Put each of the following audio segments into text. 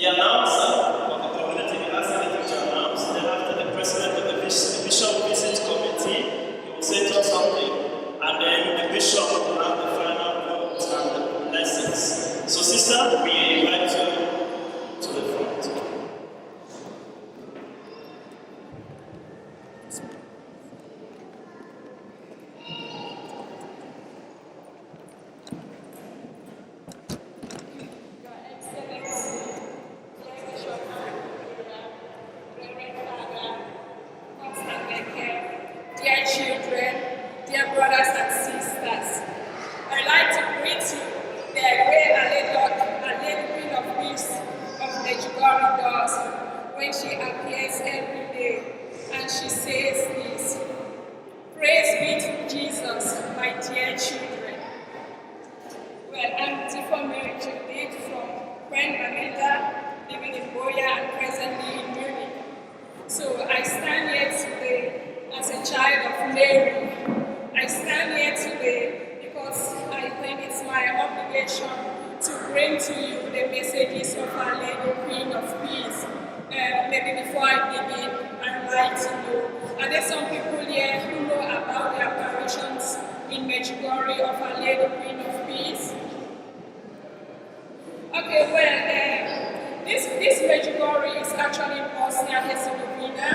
The announcer of the community will ask anything to announce. Then after the president of the bishop visit committee, he will say something. And then the bishop will have the final words and the blessings. So sister, we invite you to the front. Dear children, dear brothers and sisters, I'd like to greet you the way a lady Queen of Peace of Medjugorje does when she appears every day, and she says this: Praise be to Jesus, my dear children. Well, I'm Tifo Mary Judith from Queen Mameda, living in Boya and presently in Munich. So I stand here today as a child of Mary. I stand here today because I think it's my obligation to bring to you the messages of Our Lady Queen of Peace. Maybe before I begin, I'd like to know, are there some people here who know about the apparitions in Medjugorje of Our Lady Queen of Peace? Okay, well, this Medjugorje is actually in Bosnia-Herzegovina,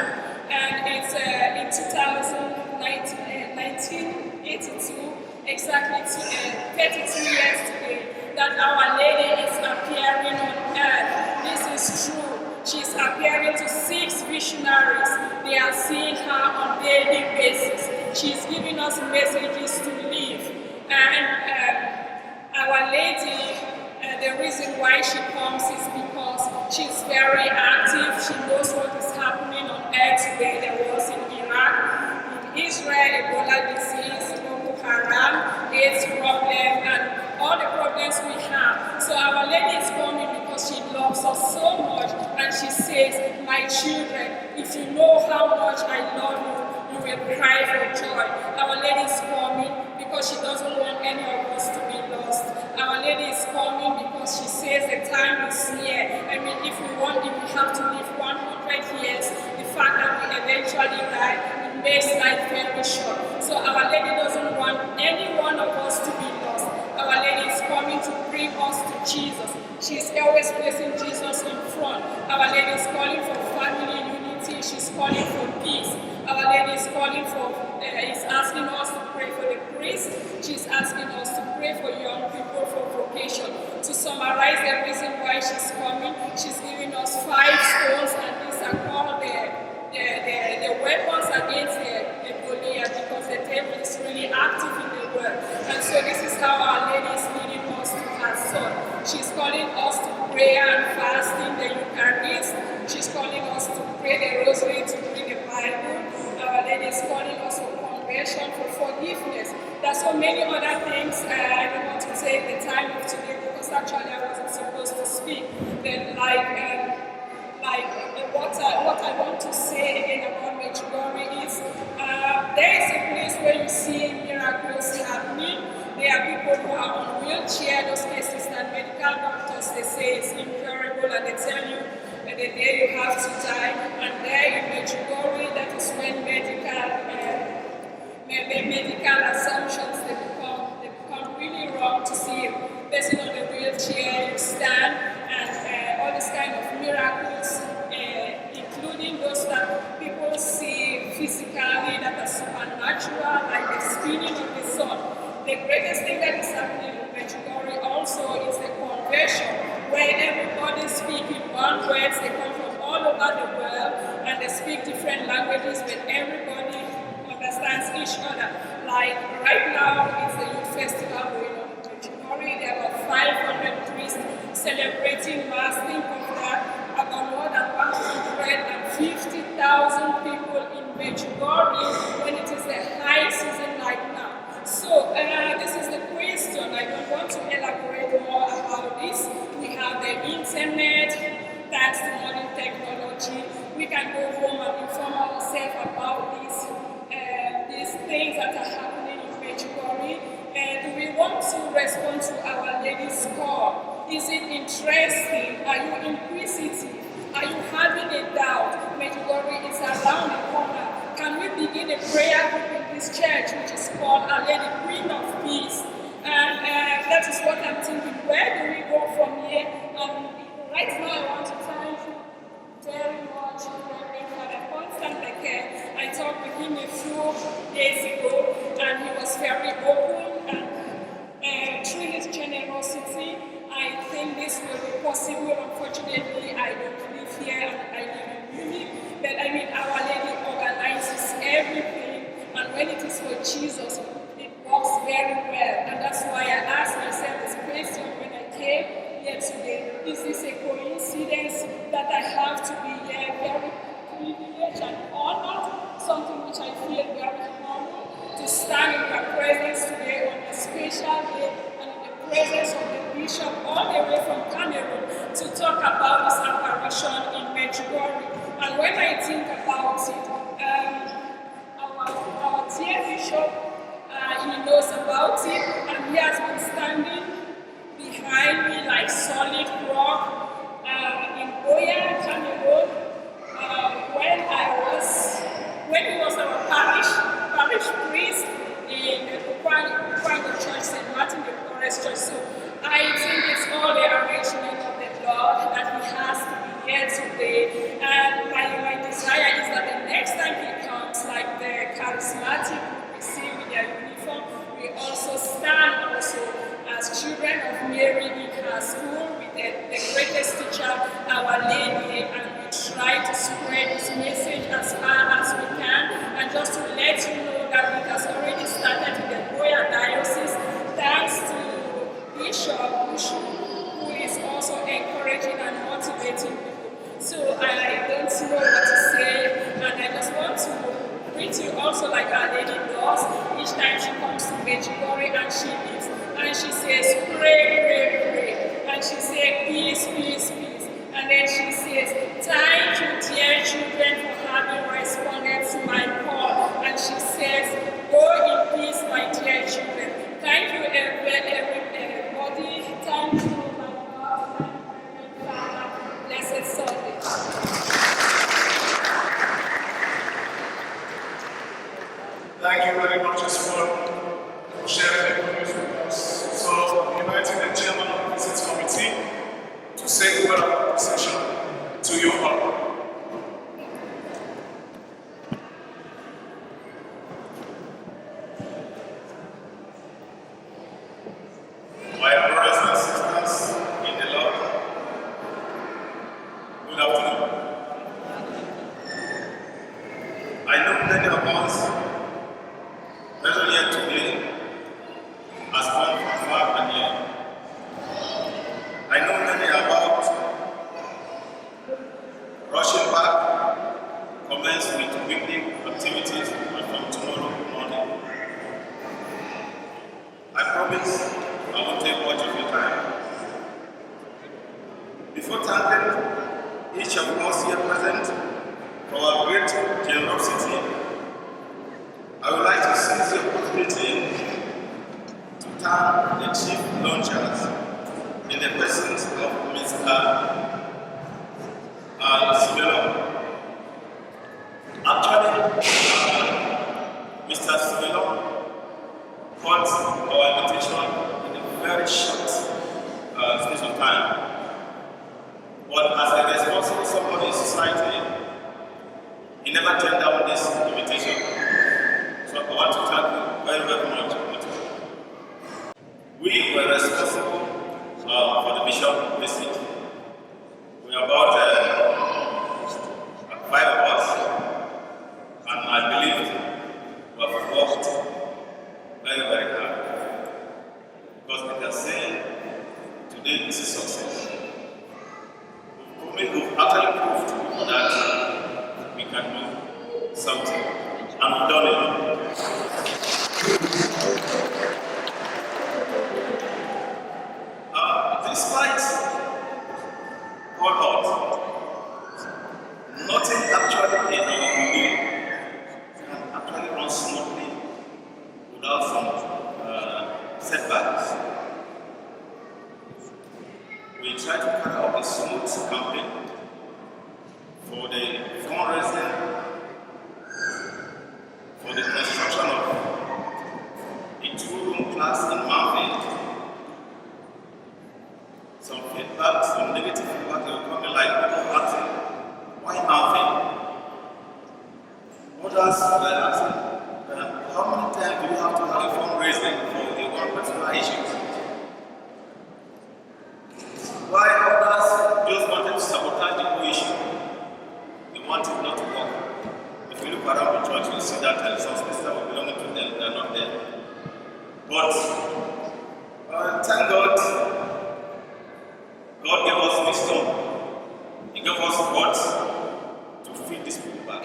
and it's in 1982, exactly 32 years today, that Our Lady is appearing on earth. This is true. She's appearing to 6 visionaries. They are seeing her on a daily basis. She's giving us messages to live. And Our Lady, the reason why she comes is because she's very active. She knows what is happening on earth today. There was in Iraq, in Israel, Ebola disease, Boko Haram, AIDS problem, and all the problems we have. So Our Lady is coming because she loves us so much, and she says, my children, if you know how much I love you, you will cry for joy. Our Lady is coming because she doesn't want any of us to be lost. Our Lady is coming because she says the time is near. I mean, if we have to live 100 years, the fact that we eventually die, it makes life very short. So Our Lady doesn't want any one of us to be lost. Our Lady is coming to bring us to Jesus. She's always placing Jesus in front. Our Lady is calling for family unity. She's calling for peace. Our Lady is calling for, is asking us to pray for the priests. She's asking us to pray for young people for vocation. To summarize the reason why she's coming, she's giving us 5 stones, and these are called the weapons against the Goliath, because the devil is really active in the world. And so this is how Our Lady is leading us to her son. She's calling us to prayer and fasting, the Eucharist. She's calling us to pray the Rosary, to read the Bible. Our Lady is calling us for conversion, for forgiveness. There's so many other things. I don't want to take the time of today because actually I wasn't supposed to speak. But what I want to say again about Medjugorje is there is a place where you see miracles happening. There are people who are on wheelchair, those cases that medical doctors, they say it's incurable, and they tell you that the day you have to die. And there in Medjugorje, that is when medical assumptions, they become really wrong. To see a person on a wheelchair, you stand, and all these kind of miracles, including those that people see physically that are supernatural, like the spinning of the sun. The greatest thing that is happening in Medjugorje also is the conversion, where everybody speaking one words. They come from all over the world and they speak different languages, but everybody understands each other. Like right now, it's the youth festival going on in Medjugorje. There are about 500 priests celebrating Mass. Think of that, about more than 150,000 people in Medjugorje when it is the high season like now. So this is the question. I don't want to elaborate more about this. We have the internet, thanks to modern technology. We can go home and inform ourselves about these things that are happening in Medjugorje. Do we want to respond to Our Lady's call? Is it interesting? Are you inquisitive? prayer group in this church, which is called Our Lady Queen of Peace. And that is what I'm thinking. Where do we go from here? Right now, I want to thank you very much, Reverend Father Nkea. I talked with him a few days ago, and he was very open. And through his generosity, I think this will be possible. Unfortunately, I don't live here, and I live in Munich. But I mean, Our Lady organizes everything, and when it is for Jesus, it works very well. And that's why I asked myself this question when I came here today. Is this a coincidence that I have to be here, very privileged and honored, something which I feel very honored to stand in your presence today on a special day and in the presence of the bishop all the way from Cameroon to talk about this apparition in Medjugorje. And when I think about it, our dear bishop, he knows about it, and he has been standing behind me like solid rock in Oya, Cameroon, when he was our parish priest in the Kwang Church, St. Martin de Porres Church. So I think it's all the arrangement of the Lord that he has to be here today. And my desire is that the next time he comes, like the charismatic group we see with their uniform, we also stand as children of Mary in her school with the greatest teacher, Our Lady, and we try to spread this message as far as we can. And just to let you know that it has already started in the Boya Diocese, thanks to Bishop Bushu, who is also encouraging and motivating people. So I don't know what to say, and I just want to greet you also like Our Lady does each time she comes to Medjugorje and she leaves. And she says, pray, pray, pray. And she says, peace, peace, peace. And then she says, thank you, dear children, for having responded to my call. And she says, go in peace, my dear children. Thank you, everybody. Thank you, my God. Thank you, Father. Blessed Sunday. Thank you very much as well for sharing the good news with us. So, I'm inviting the chairman of the Visits Committee to say the word of appreciation to you all. My brothers and sisters in the Lord, good afternoon. I know many of us present here today has come from far and near. I know many about rushing back, commence with weekly activities and from tomorrow morning. I promise I won't take much of your time. Before thanking each of us here present for our great generosity, I would like to seize the opportunity to thank the chief launchers in the presence of Mr. Sibelo. Actually, Mr. Sibelo caught our invitation in a very short space of time. But as a responsible somebody in society, he never turned down this invitation. So I want to thank you very, very much. We were responsible for the bishop visit. We are about 5 of us, and I believe we have worked very, very hard. Because we can say today this is success. We've actually proved that we can do something, and we've done it. Despite all odds, nothing actually in our movie can actually run smoothly without some setbacks. We try to carry out a smooth campaign for the fundraising for the that resources that were belonging to them, they are not there. But thank God, God gave us wisdom. He gave us words to feed these people back.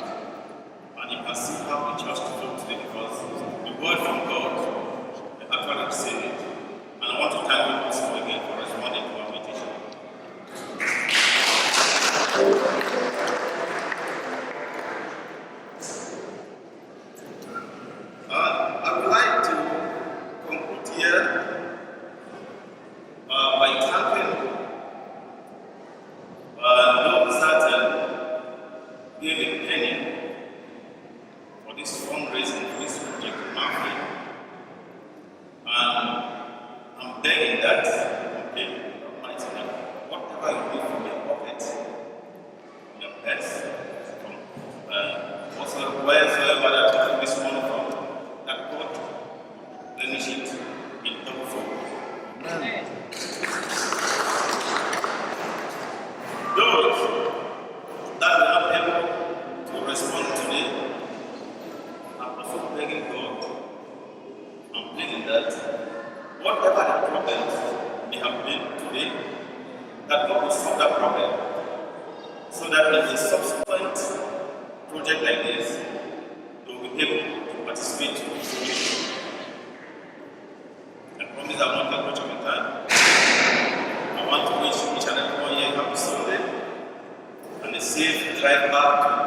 And you can see how the church developed today because the word from God actually received it. And I want to thank you also again for responding to our invitation. I would like to conclude here by thanking those that gave a penny for this fundraising for this project in Africa. And I'm begging that, okay, Almighty God, whatever you do from your pocket, your purse, from wheresoever that you took this money from, that God replenish it in double fold. Those that were not able to respond today, I'm also begging God, I'm pleading that whatever the problems may have been today, that God will solve that problem so that in a subsequent project like this, they will be able to participate in this meeting. I promise I will not take much of your time. I want to wish each and every one here a happy Sunday and a safe drive back